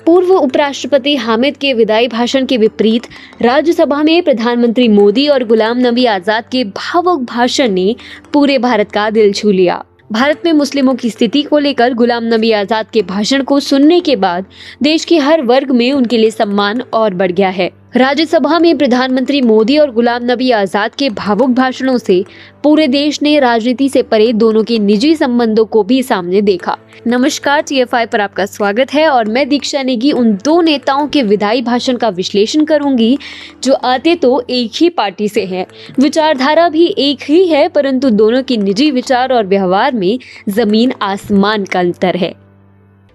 पूर्व उपराष्ट्रपति हामिद के विदाई भाषण के विपरीत राज्यसभा में प्रधानमंत्री मोदी और गुलाम नबी आजाद के भावुक भाषण ने पूरे भारत का दिल छू लिया। भारत में मुस्लिमों की स्थिति को लेकर गुलाम नबी आजाद के भाषण को सुनने के बाद देश के हर वर्ग में उनके लिए सम्मान और बढ़ गया है। राज्यसभा में प्रधानमंत्री मोदी और गुलाम नबी आजाद के भावुक भाषणों से पूरे देश ने राजनीति से परे दोनों के निजी संबंधों को भी सामने देखा। नमस्कार, TFI पर आपका स्वागत है और मैं दीक्षा नेगी उन दो नेताओं के विदाई भाषण का विश्लेषण करूंगी जो आते तो एक ही पार्टी से हैं। विचारधारा भी एक ही है, परंतु दोनों के निजी विचार और व्यवहार में जमीन आसमान का अंतर है।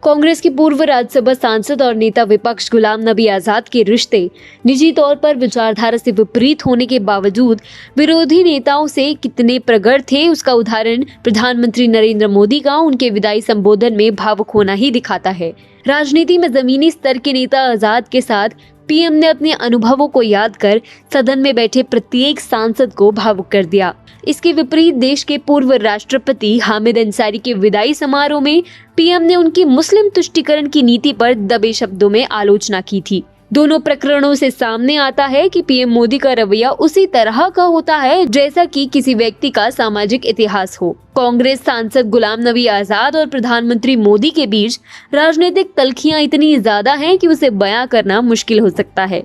कांग्रेस के पूर्व राज्यसभा सांसद और नेता विपक्ष गुलाम नबी आजाद के रिश्ते निजी तौर पर विचारधारा से विपरीत होने के बावजूद विरोधी नेताओं से कितने प्रगढ़ थे, उसका उदाहरण प्रधानमंत्री नरेंद्र मोदी का उनके विदाई संबोधन में भावुक होना ही दिखाता है। राजनीति में जमीनी स्तर के नेता आजाद के साथ पीएम ने अपने अनुभवों को याद कर सदन में बैठे प्रत्येक सांसद को भावुक कर दिया। इसके विपरीत देश के पूर्व राष्ट्रपति हामिद अंसारी के विदाई समारोह में पीएम ने उनकी मुस्लिम तुष्टीकरण की नीति पर दबे शब्दों में आलोचना की थी। दोनों प्रकरणों से सामने आता है कि पीएम मोदी का रवैया उसी तरह का होता है जैसा कि किसी व्यक्ति का सामाजिक इतिहास हो। कांग्रेस सांसद गुलाम नबी आजाद और प्रधानमंत्री मोदी के बीच राजनीतिक तल्खियां इतनी ज्यादा हैं कि उसे बयां करना मुश्किल हो सकता है।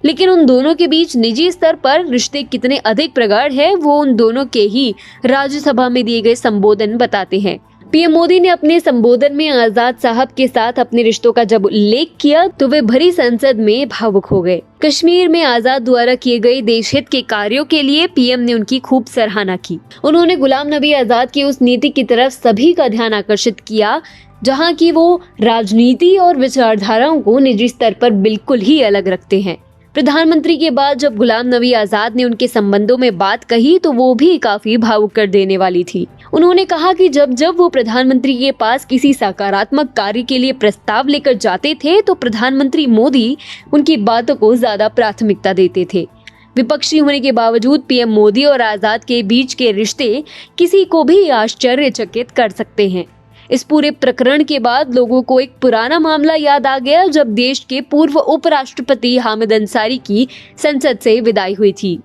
लेकिन उन दोनों के बीच निजी स्तर पर रिश्ते कितने अधिक प्रगाढ़ है वो उन दोनों के ही राज्यसभा में दिए गए संबोधन बताते हैं। पीएम मोदी ने अपने संबोधन में आजाद साहब के साथ अपने रिश्तों का जब उल्लेख किया तो वे भरी संसद में भावुक हो गए। कश्मीर में आजाद द्वारा किए गए देशहित के कार्यों के लिए पीएम ने उनकी खूब सराहना की। उन्होंने गुलाम नबी आजाद की उस नीति की तरफ सभी का ध्यान आकर्षित किया जहां की वो राजनीति और विचारधाराओं को निजी स्तर पर बिल्कुल ही अलग रखते हैं। प्रधानमंत्री के बाद जब गुलाम नबी आजाद ने उनके संबंधों में बात कही तो वो भी काफी भावुक कर देने वाली थी। उन्होंने कहा कि जब जब वो प्रधानमंत्री के पास किसी सकारात्मक कार्य के लिए प्रस्ताव लेकर जाते थे तो प्रधानमंत्री मोदी उनकी बातों को ज्यादा प्राथमिकता देते थे। विपक्षी होने के बावजूद पीएम मोदी और आजाद के बीच के रिश्ते किसी को भी आश्चर्यचकित कर सकते हैं। इस पूरे प्रकरण के बाद लोगों को एक पुराना मामला याद आ गया जब देश के पूर्व उपराष्ट्रपति हामिद अंसारी की संसद से विदाई हुई थी।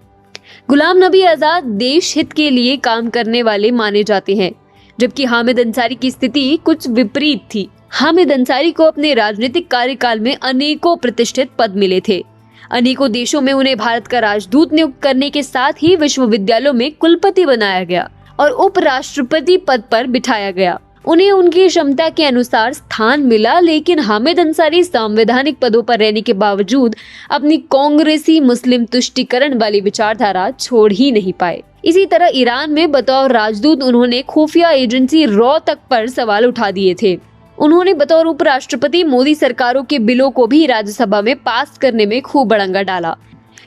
गुलाम नबी आजाद देश हित के लिए काम करने वाले माने जाते हैं, जबकि हामिद अंसारी की स्थिति कुछ विपरीत थी। हामिद अंसारी को अपने राजनीतिक कार्यकाल में अनेकों प्रतिष्ठित पद मिले थे। अनेकों देशों में उन्हें भारत का राजदूत नियुक्त करने के साथ ही विश्वविद्यालयों में कुलपति बनाया गया और उपराष्ट्रपति पद पर बिठाया गया। उन्हें उनकी क्षमता के अनुसार स्थान मिला, लेकिन हामिद अंसारी संवैधानिक पदों पर रहने के बावजूद अपनी कांग्रेसी मुस्लिम तुष्टीकरण वाली विचारधारा छोड़ ही नहीं पाए। इसी तरह ईरान में बतौर राजदूत उन्होंने खुफिया एजेंसी रॉ तक पर सवाल उठा दिए थे। उन्होंने बतौर उपराष्ट्रपति मोदी सरकारों के बिलों को भी राज्यसभा में पास करने में खूब बड़ंगा डाला।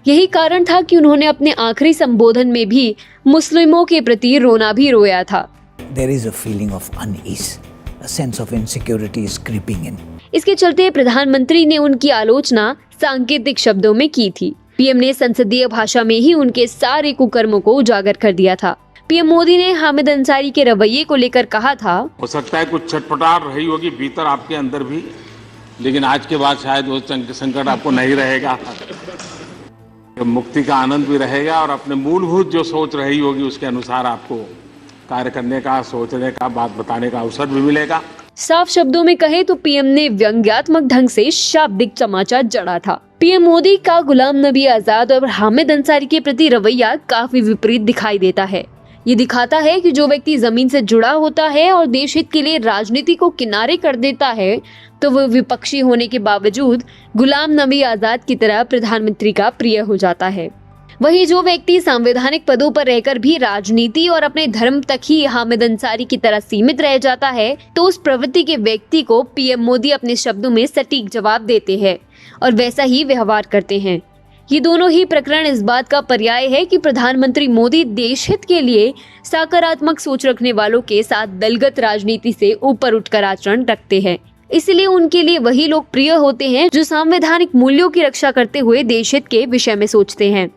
यही कारण था कि उन्होंने अपने आखिरी संबोधन में भी मुस्लिमों के प्रति रोना भी रोया था। There is a feeling of unease, a sense of insecurity is creeping in. इसके चलते प्रधानमंत्री ने उनकी आलोचना सांकेतिक शब्दों में की थी। पीएम ने संसदीय भाषा में ही उनके सारे कुकर्मों को उजागर कर दिया था। पीएम मोदी ने हामिद अंसारी के रवैये को लेकर कहा था, हो सकता है कुछ छटपटाहट रही होगी भीतर आपके अंदर भी, लेकिन आज के बाद शायद वो संकट आपको नहीं रहेगा। मुक्ति का आनंद भी रहेगा और अपने मूलभूत जो सोच रही होगी उसके अनुसार आपको कार्य करने का, सोचने का, बात बताने का अवसर भी मिलेगा। साफ शब्दों में कहे तो पीएम ने व्यंग्यात्मक ढंग से शाब्दिक चमाचा जड़ा था। पीएम मोदी का गुलाम नबी आजाद और हामिद अंसारी के प्रति रवैया काफी विपरीत दिखाई देता है। ये दिखाता है कि जो व्यक्ति जमीन से जुड़ा होता है और देश हित के लिए राजनीति को किनारे कर देता है तो वो विपक्षी होने के बावजूद गुलाम नबी आजाद की तरह प्रधानमंत्री का प्रिय हो जाता है। वहीं जो व्यक्ति संवैधानिक पदों पर रहकर भी राजनीति और अपने धर्म तक ही हामिद अंसारी की तरह सीमित रह जाता है तो उस प्रवृत्ति के व्यक्ति को पीएम मोदी अपने शब्दों में सटीक जवाब देते हैं और वैसा ही व्यवहार करते हैं। ये दोनों ही प्रकरण इस बात का पर्याय है कि प्रधानमंत्री मोदी देश हित के लिए सकारात्मक सोच रखने वालों के साथ दलगत राजनीति से ऊपर उठकर आचरण रखते हैं। इसलिए उनके लिए वही लोग प्रिय होते हैं जो संवैधानिक मूल्यों की रक्षा करते हुए देश हित के विषय में सोचते हैं।